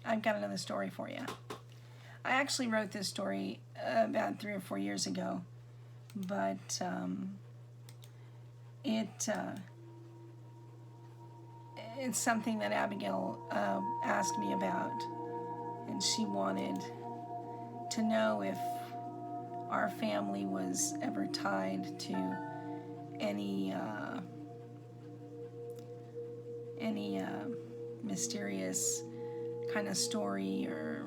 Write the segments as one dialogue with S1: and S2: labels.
S1: I've got another story for you. I actually wrote this story about 3 or 4 years ago, but it's something that Abigail asked me about, and she wanted to know if our family was ever tied to any mysterious kind of story or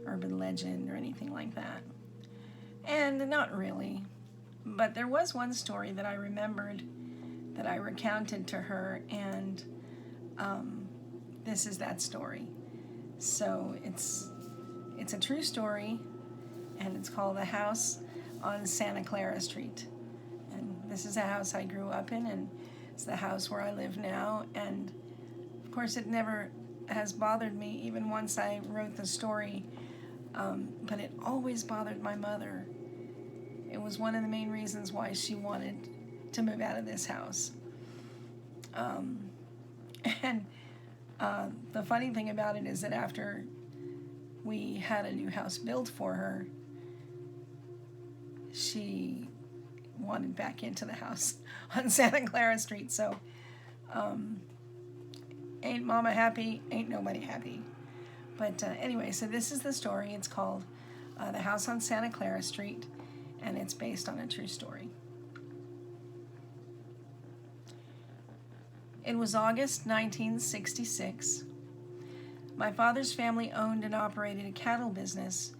S1: urban legend or anything like that. And not really, but there was one story that I remembered that I recounted to her, and this is that story. So it's a true story, and it's called The House on Santa Clara Street. And this is a house I grew up in, and it's the house where I live now. And of course it never has bothered me, even once I wrote the story, but it always bothered my mother. It was one of the main reasons why she wanted to move out of this house. And the funny thing about it is that after we had a new house built for her, she wanted back into the house on Santa Clara Street. So ain't mama happy, ain't nobody happy. But anyway, so this is the story. It's called The House on Santa Clara Street, and it's based on a true story. It was August 1966. My father's family owned and operated a cattle business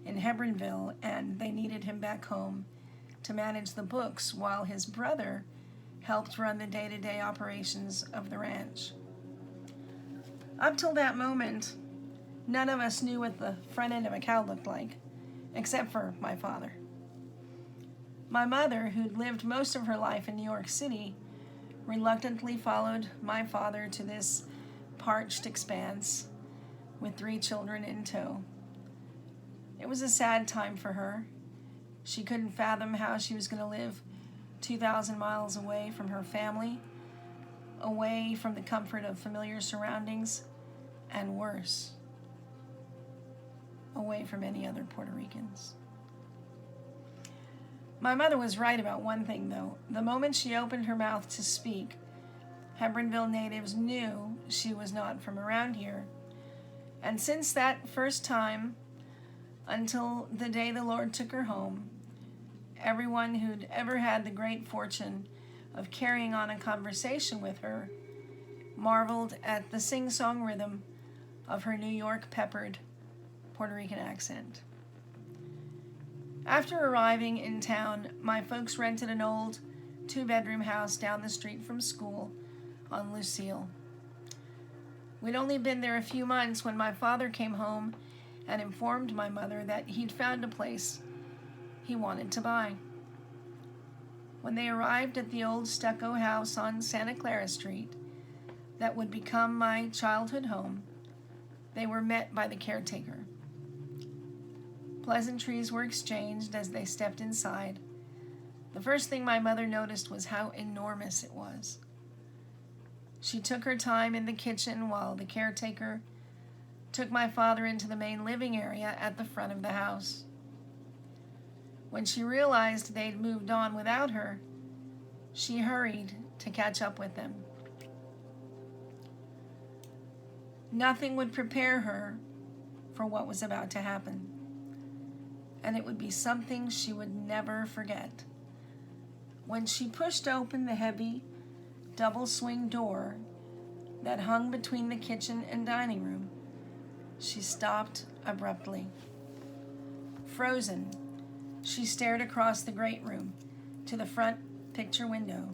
S1: in Hebronville, and they needed him back home to manage the books while his brother helped run the day-to-day operations of the ranch. Up till that moment, none of us knew what the front end of a cow looked like, except for my father. My mother, who'd lived most of her life in New York City, reluctantly followed my father to this parched expanse with 3 children in tow. It was a sad time for her. She couldn't fathom how she was going to live 2,000 miles away from her family, away from the comfort of familiar surroundings, and worse, away from any other Puerto Ricans. My mother was right about one thing, though. The moment she opened her mouth to speak, Hebronville natives knew she was not from around here. And since that first time, until the day the Lord took her home, everyone who'd ever had the great fortune of carrying on a conversation with her marveled at the sing-song rhythm of her New York-peppered Puerto Rican accent. After arriving in town, my folks rented an old 2-bedroom house down the street from school on Lucille. We'd only been there a few months when my father came home and informed my mother that he'd found a place he wanted to buy. When they arrived at the old stucco house on Santa Clara Street that would become my childhood home, they were met by the caretaker. Pleasantries were exchanged as they stepped inside. The first thing my mother noticed was how enormous it was. She took her time in the kitchen while the caretaker took my father into the main living area at the front of the house. When she realized they'd moved on without her, she hurried to catch up with them. Nothing would prepare her for what was about to happen, and it would be something she would never forget. When she pushed open the heavy double swing door that hung between the kitchen and dining room, she stopped abruptly. Frozen, she stared across the great room to the front picture window.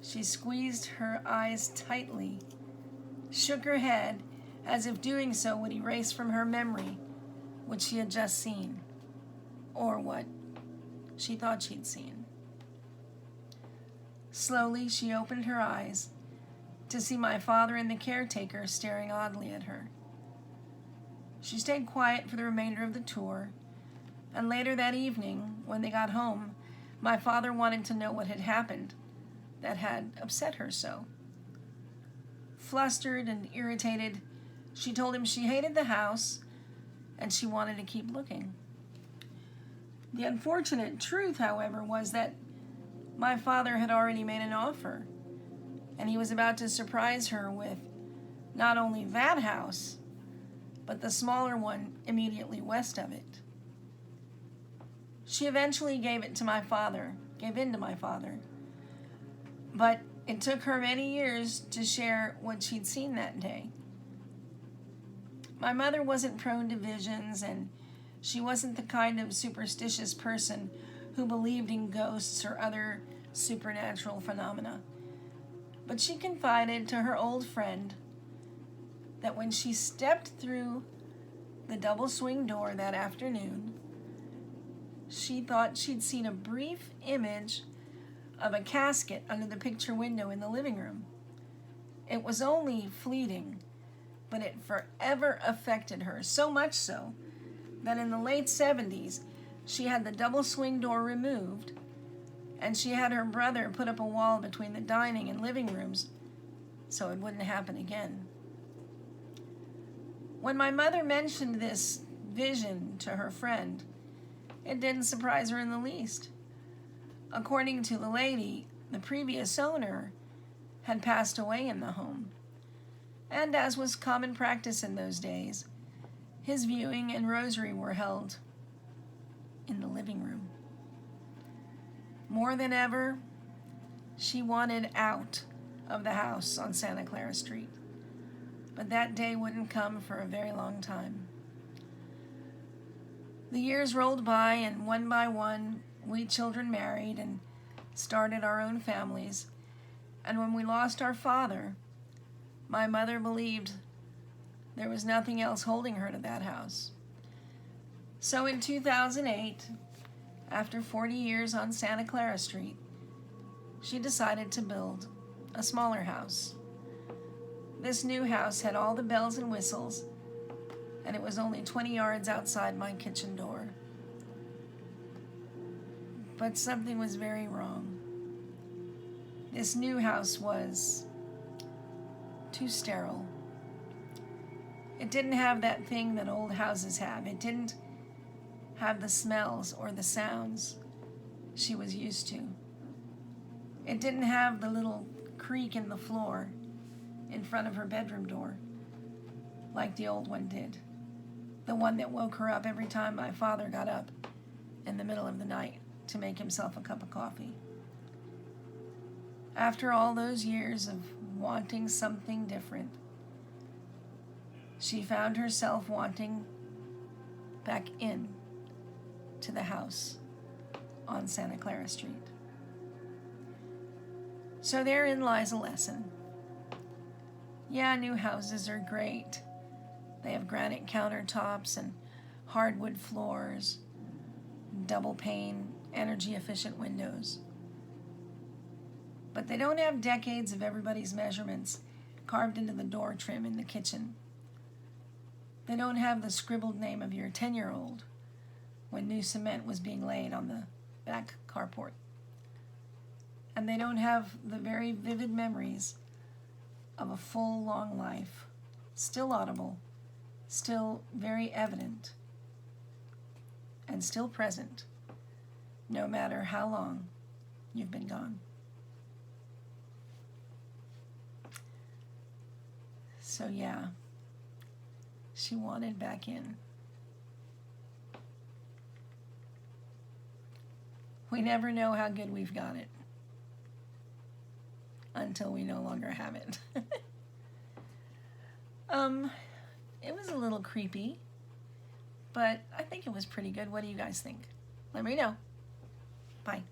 S1: She squeezed her eyes tightly, shook her head as if doing so would erase from her memory what she had just seen, or what she thought she'd seen. Slowly, she opened her eyes to see my father and the caretaker staring oddly at her. She stayed quiet for the remainder of the tour, and later that evening, when they got home, my father wanted to know what had happened that had upset her so. Flustered and irritated, She told him she hated the house and she wanted to keep looking. The unfortunate truth, however, was that my father had already made an offer, and he was about to surprise her with not only that house, but the smaller one immediately west of it. She eventually gave in to my father, but it took her many years to share what she'd seen that day. My mother wasn't prone to visions, and she wasn't the kind of superstitious person who believed in ghosts or other supernatural phenomena. But she confided to her old friend that when she stepped through the double swing door that afternoon, she thought she'd seen a brief image of a casket under the picture window in the living room. It was only fleeting, but it forever affected her, so much so that in the late 70s, she had the double swing door removed, and she had her brother put up a wall between the dining and living rooms so it wouldn't happen again. When my mother mentioned this vision to her friend, it didn't surprise her in the least. According to the lady, the previous owner had passed away in the home, and as was common practice in those days, his viewing and rosary were held in the living room. More than ever, she wanted out of the house on Santa Clara Street, but that day wouldn't come for a very long time. The years rolled by, and one by one, we children married and started our own families. And when we lost our father, my mother believed there was nothing else holding her to that house. So in 2008, after 40 years on Santa Clara Street, she decided to build a smaller house. This new house had all the bells and whistles, and it was only 20 yards outside my kitchen door. But something was very wrong. This new house was too sterile. It didn't have that thing that old houses have. It didn't have the smells or the sounds she was used to. It didn't have the little creak in the floor in front of her bedroom door like the old one did. The one that woke her up every time my father got up in the middle of the night to make himself a cup of coffee. After all those years of wanting something different, she found herself wanting back in to the house on Santa Clara Street. So therein lies a lesson. Yeah, new houses are great. They have granite countertops and hardwood floors, double pane, energy efficient windows. But they don't have decades of everybody's measurements carved into the door trim in the kitchen. They don't have the scribbled name of your 10-year-old when new cement was being laid on the back carport. And they don't have the very vivid memories of a full, long life, still audible, still very evident, and still present, no matter how long you've been gone. So yeah, she wanted back in. We never know how good we've got it until we no longer have it. It was a little creepy, but I think it was pretty good. What do you guys think? Let me know. Bye.